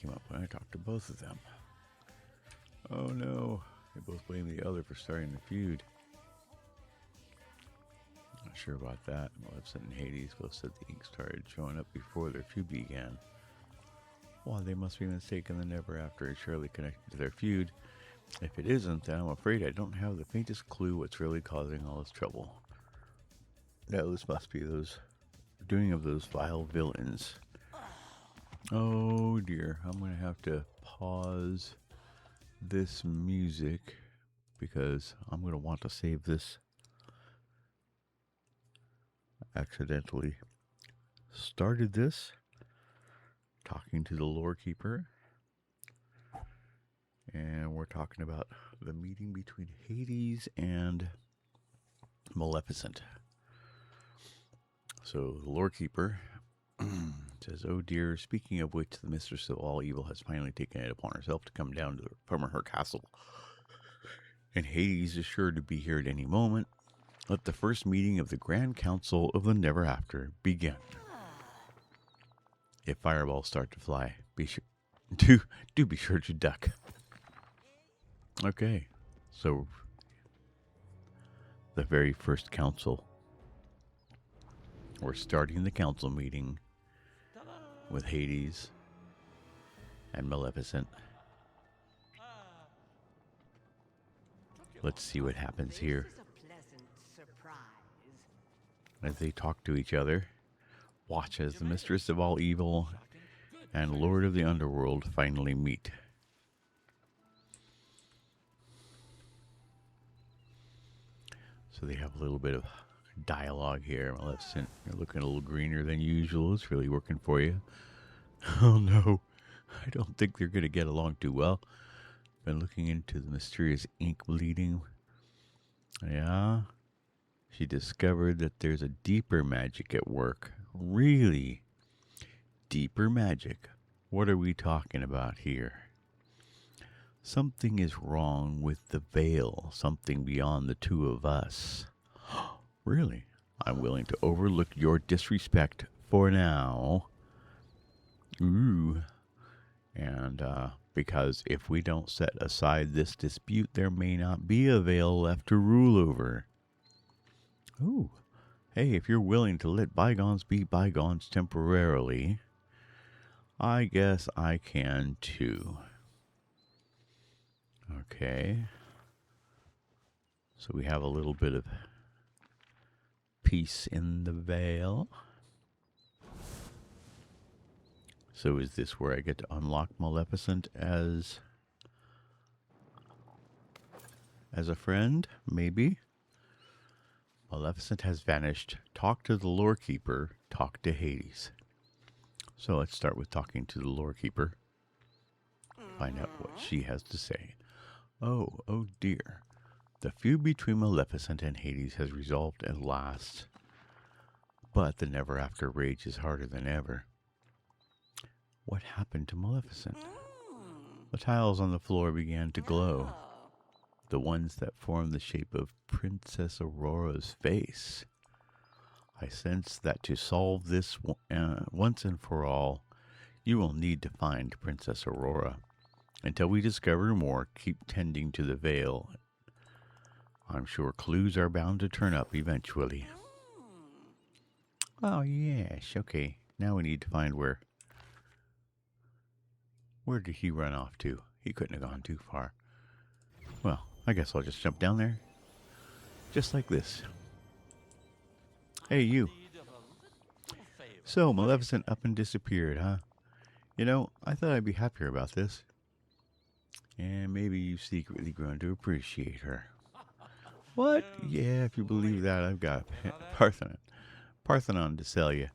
came up when I talked to both of them. Oh no, they both blame the other for starting the feud. Not sure about that. Maleficent and Hades both said the ink started showing up before their feud began. Well, they must be mistaken. The Never After is surely connected to their feud. If it isn't, then I'm afraid I don't have the faintest clue what's really causing all this trouble. Those must be those doing of those vile villains. Oh dear, I'm going to have to pause this music because I'm going to want to save this. Accidentally started this talking to the lore keeper, and we're talking about the meeting between Hades and Maleficent. So the lore keeper says, "Oh dear, speaking of which, the mistress of all evil has finally taken it upon herself to come down from her castle, and Hades is sure to be here at any moment. Let the first meeting of the Grand Council of the Never After begin. If fireballs start to fly, be sure do be sure to duck." Okay, so the very first council. We're starting the council meeting with Hades and Maleficent. Let's see what happens here as they talk to each other. Watch as the mistress of all evil and lord of the underworld finally meet. So they have a little bit of dialogue here. Maleficent, you're looking a little greener than usual. It's really working for you. Oh no, I don't think they're going to get along too well. Been looking into the mysterious ink bleeding. Yeah, she discovered that there's a deeper magic at work. Really? Deeper magic? What are we talking about here? Something is wrong with the veil, something beyond the two of us. Really? I'm willing to overlook your disrespect for now. Ooh. And, because if we don't set aside this dispute, there may not be a veil left to rule over. Ooh. Hey, if you're willing to let bygones be bygones temporarily, I guess I can too. Okay. So we have a little bit of peace in the veil. So is this where I get to unlock Maleficent as a friend? Maybe. Maleficent has vanished. Talk to the lore keeper. Talk to Hades. So let's start with talking to the lore keeper. Find out what she has to say. Oh dear. The feud between Maleficent and Hades has resolved at last. But the Never After rage is harder than ever. What happened to Maleficent? The tiles on the floor began to glow. The ones that formed the shape of Princess Aurora's face. I sense that to solve this once and for all, you will need to find Princess Aurora. Until we discover more, keep tending to the veil. I'm sure clues are bound to turn up eventually. Oh, yes. Okay. Now we need to find where did he run off to? He couldn't have gone too far. Well, I guess I'll just jump down there. Just like this. Hey, you. So, Maleficent up and disappeared, huh? You know, I thought I'd be happier about this. And maybe you've secretly grown to appreciate her. What? Yeah, if you believe that, I've got Parthenon to sell you.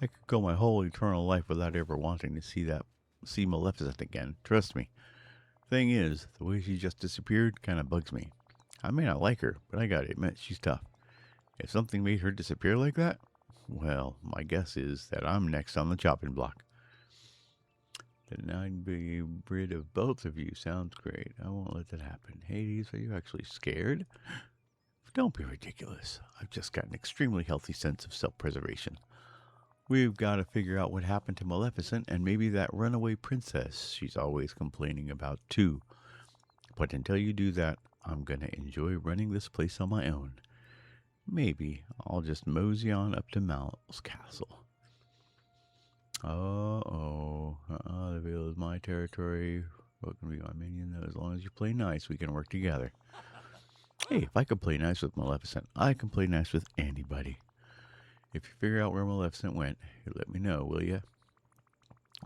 I could go my whole eternal life without ever wanting to see Maleficent again. Trust me. Thing is, the way she just disappeared kind of bugs me. I may not like her, but I gotta admit, she's tough. If something made her disappear like that, well, my guess is that I'm next on the chopping block. Then I'd be rid of both of you. Sounds great. I won't let that happen. Hades, are you actually scared? Don't be ridiculous. I've just got an extremely healthy sense of self-preservation. We've got to figure out what happened to Maleficent and maybe that runaway princess she's always complaining about, too. But until you do that, I'm going to enjoy running this place on my own. Maybe I'll just mosey on up to Mal's castle. The Vale is my territory. What can be my minion, though? As long as you play nice, we can work together. Hey, if I can play nice with Maleficent, I can play nice with anybody. If you figure out where Maleficent went, you let me know, will you?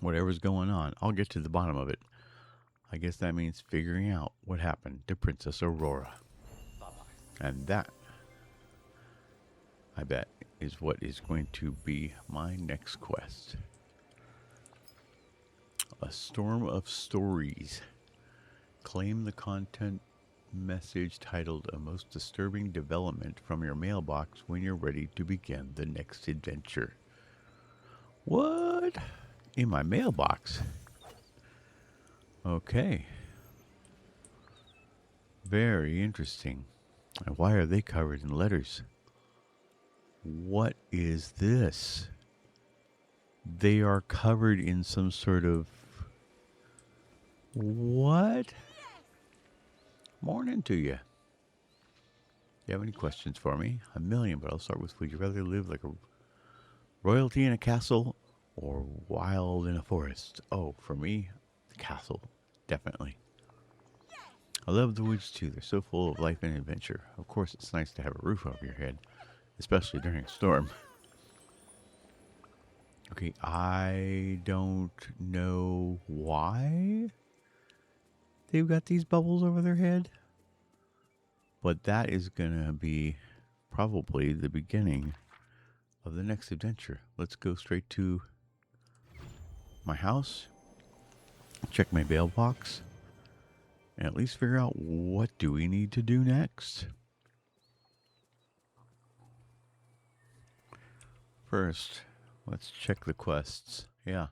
Whatever's going on, I'll get to the bottom of it. I guess that means figuring out what happened to Princess Aurora. And that, I bet, is what is going to be my next quest. A storm of stories. Claim the content message titled A Most Disturbing Development from your mailbox when you're ready to begin the next adventure. What? In my mailbox? Okay. Very interesting. And why are they covered in letters? What is this? They are covered in some sort of... What? Morning to you. You have any questions for me? A million, but I'll start with, would you rather live like a royalty in a castle or wild in a forest? Oh, for me, the castle, definitely. I love the woods too. They're so full of life and adventure. Of course, it's nice to have a roof over your head, especially during a storm. Okay, I don't know why they've got these bubbles over their head, but that is gonna be probably the beginning of the next adventure. Let's go straight to my house, check my mailbox, and at least figure out what do we need to do next. First, let's check the quests. Yeah.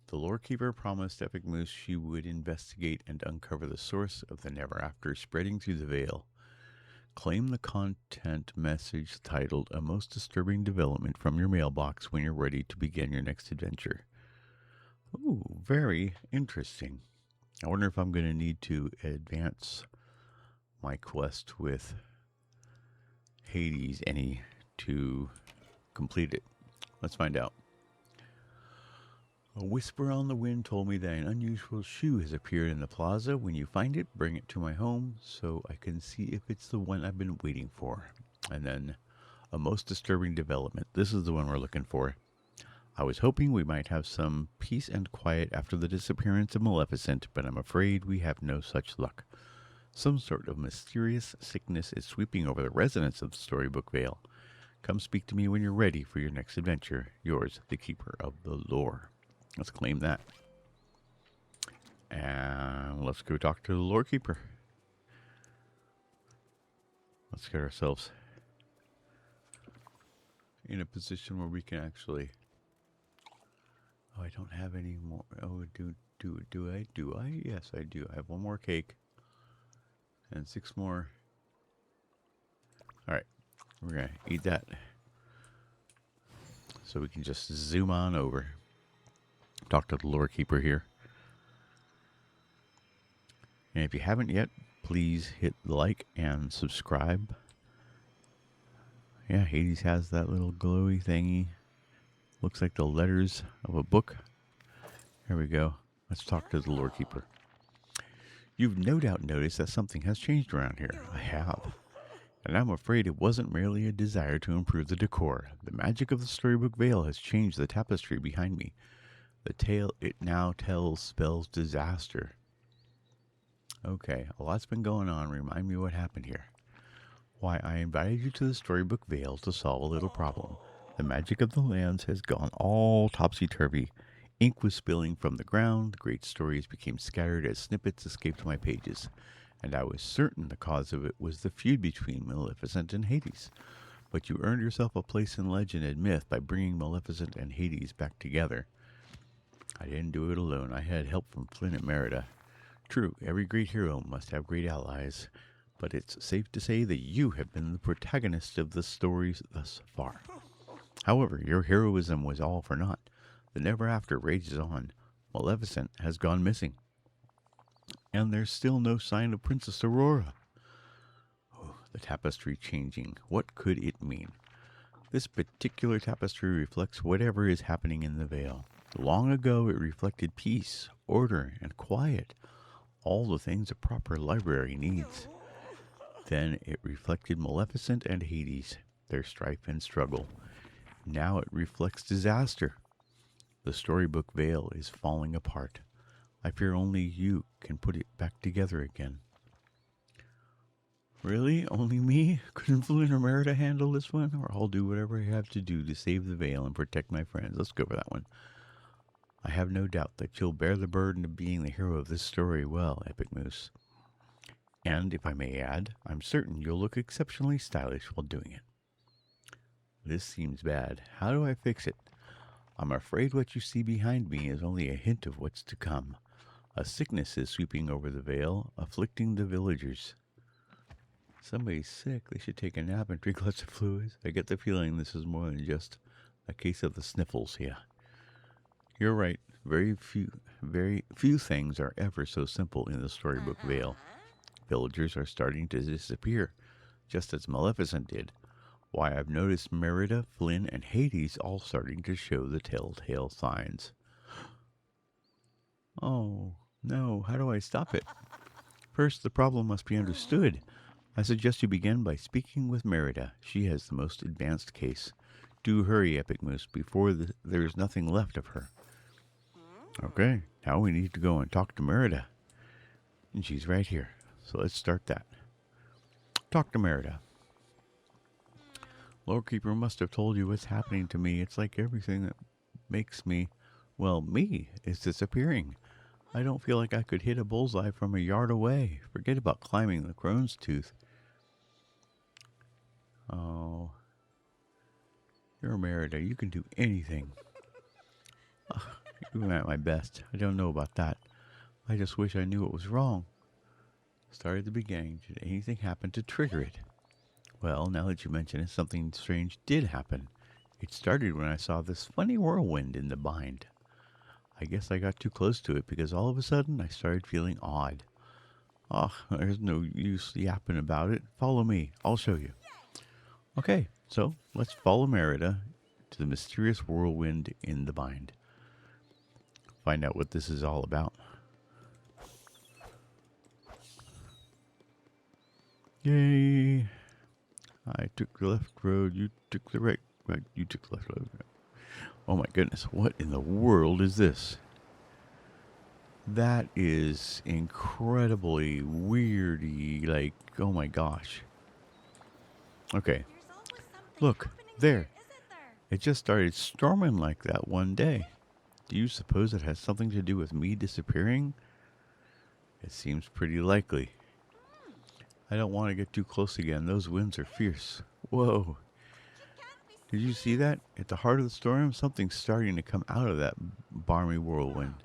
The lore keeper promised Epic Moose she would investigate and uncover the source of the Never After spreading through the Vale. Claim the content message titled A Most Disturbing Development from your mailbox when you're ready to begin your next adventure. Ooh, very interesting. I wonder if I'm going to need to advance my quest with Hades any to complete it. Let's find out. A whisper on the wind told me that an unusual shoe has appeared in the plaza. When you find it, bring it to my home so I can see if it's the one I've been waiting for. And then a most disturbing development. This is the one we're looking for. I was hoping we might have some peace and quiet after the disappearance of Maleficent, but I'm afraid we have no such luck. Some sort of mysterious sickness is sweeping over the residents of Storybook Vale. Come speak to me when you're ready for your next adventure. Yours, the Keeper of the Lore. Let's claim that. And let's go talk to the lore keeper. Let's get ourselves in a position where we can actually... Oh, I don't have any more. Oh, do I? Yes, I do. I have one more cake. And 6 more. Alright. We're going to eat that. So we can just zoom on over. Talk to the lore keeper here. And if you haven't yet, please hit like and subscribe. Yeah, Hades has that little glowy thingy. Looks like the letters of a book. Here we go. Let's talk to the lore keeper. You've no doubt noticed that something has changed around here. I have. And I'm afraid it wasn't merely a desire to improve the decor. The magic of the Storybook Vale has changed the tapestry behind me. The tale it now tells spells disaster. Okay, a lot's been going on. Remind me what happened here. Why, I invited you to the Storybook Vale to solve a little problem. The magic of the lands has gone all topsy-turvy. Ink was spilling from the ground. The great stories became scattered as snippets escaped my pages. And I was certain the cause of it was the feud between Maleficent and Hades. But you earned yourself a place in legend and myth by bringing Maleficent and Hades back together. I didn't do it alone. I had help from Flynn and Merida. True, every great hero must have great allies, but it's safe to say that you have been the protagonist of the stories thus far. However, your heroism was all for naught. The never after rages on. Maleficent has gone missing, and there's still no sign of Princess Aurora. Oh, the tapestry changing. What could it mean? This particular tapestry reflects whatever is happening in the Vale. Long ago, it reflected peace, order, and quiet, all the things a proper library needs. Then it reflected Maleficent and Hades, their strife and struggle. Now it reflects disaster. The storybook Vale is falling apart. I fear only you can put it back together again. Really? Only me? Couldn't Flynn or Merida handle this one? Or I'll do whatever I have to do to save the Vale and protect my friends. Let's go for that one. I have no doubt that you'll bear the burden of being the hero of this story well, Epic Moose. And, if I may add, I'm certain you'll look exceptionally stylish while doing it. This seems bad. How do I fix it? I'm afraid what you see behind me is only a hint of what's to come. A sickness is sweeping over the Vale, afflicting the villagers. Somebody's sick. They should take a nap and drink lots of fluids. I get the feeling this is more than just a case of the sniffles here. You're right. Very few things are ever so simple in the storybook Vale. Villagers are starting to disappear, just as Maleficent did. Why, I've noticed Merida, Flynn, and Hades all starting to show the telltale signs. Oh, no. How do I stop it? First, the problem must be understood. I suggest you begin by speaking with Merida. She has the most advanced case. Do hurry, Epic Moose, before there is nothing left of her. Okay, now we need to go and talk to Merida. And she's right here. So let's start that. Talk to Merida. Lord Keeper must have told you what's happening to me. It's like everything that makes me, well, me, is disappearing. I don't feel like I could hit a bullseye from a yard away. Forget about climbing the crone's tooth. Oh. You're Merida. You can do anything. Even at my best. I don't know about that. I just wish I knew what was wrong. Start at the beginning. Did anything happen to trigger it? Well, now that you mention it, something strange did happen. It started when I saw this funny whirlwind in the bind. I guess I got too close to it because all of a sudden I started feeling odd. Oh, there's no use yapping about it. Follow me. I'll show you. Okay, so let's follow Merida to the mysterious whirlwind in the bind. Find out what this is all about. Yay! I took the left road, you took the right, you took the left road. Oh my goodness, what in the world is this? That is incredibly weirdy, like, oh my gosh. Okay, look, there. It just started storming like that one day. Do you suppose it has something to do with me disappearing? It seems pretty likely. I don't want to get too close again. Those winds are fierce. Whoa. Did you see that? At the heart of the storm, something's starting to come out of that balmy whirlwind.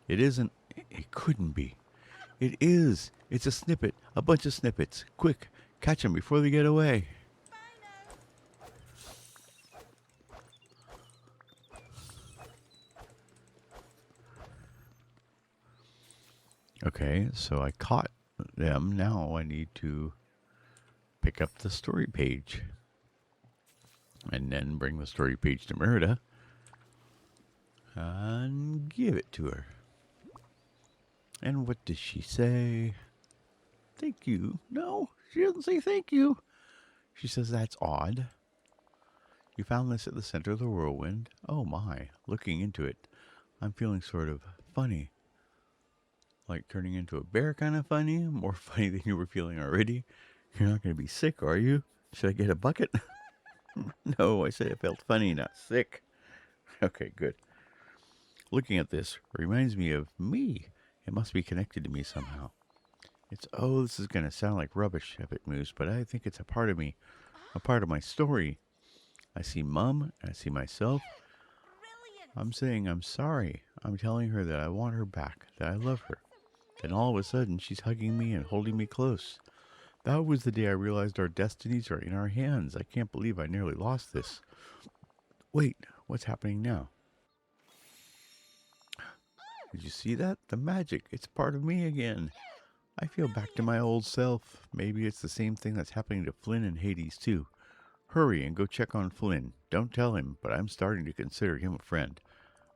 It isn't. It couldn't be. It is. It's a snippet. A bunch of snippets. Quick, catch them before they get away. Okay, so I caught them. Now I need to pick up the story page and then bring the story page to Merida and give it to her. And what does she say? Thank you. No, she doesn't say thank you. She says that's odd. You found this at the center of the whirlwind. Oh my, looking into it, I'm feeling sort of funny. Like turning into a bear kind of funny? More funny than you were feeling already? You're not going to be sick, are you? Should I get a bucket? No, I said I felt funny, not sick. Okay, good. Looking at this reminds me of me. It must be connected to me somehow. This is going to sound like rubbish, Epic Moose, but I think it's a part of me. A part of my story. I see Mum, and I see myself. I'm saying I'm sorry. I'm telling her that I want her back, that I love her. Then all of a sudden, she's hugging me and holding me close. That was the day I realized our destinies are in our hands. I can't believe I nearly lost this. Wait, what's happening now? Did you see that? The magic. It's part of me again. I feel back to my old self. Maybe it's the same thing that's happening to Flynn and Hades, too. Hurry and go check on Flynn. Don't tell him, but I'm starting to consider him a friend.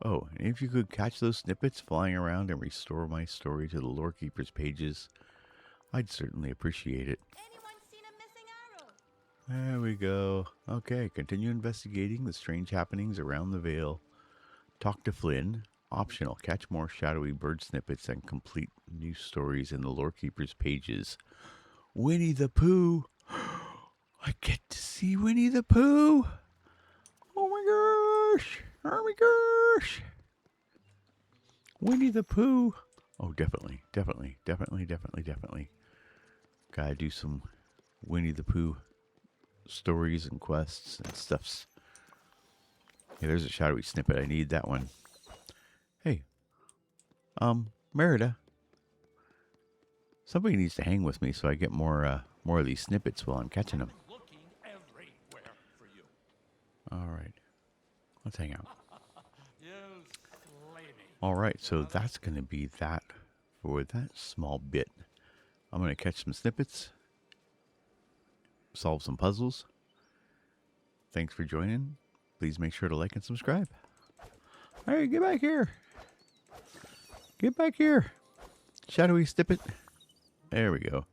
Oh, and if you could catch those snippets flying around and restore my story to the Lorekeeper's pages, I'd certainly appreciate it. Anyone seen a missing arrow? There we go. Okay, continue investigating the strange happenings around the Vale. Talk to Flynn. Optional. Catch more shadowy bird snippets and complete new stories in the Lorekeeper's pages. Winnie the Pooh! I get to see Winnie the Pooh! Oh my gosh! Oh my gosh! Winnie the Pooh! Oh, definitely. Gotta do some Winnie the Pooh stories and quests and stuffs. Hey, there's a shadowy snippet. I need that one. Hey, Merida. Somebody needs to hang with me so I get more of these snippets while I'm catching them. All right, let's hang out. All right, so that's going to be that for that small bit. I'm going to catch some snippets, solve some puzzles. Thanks for joining. Please make sure to like and subscribe. Hey, get back here. Get back here. Shadowy snippet. There we go.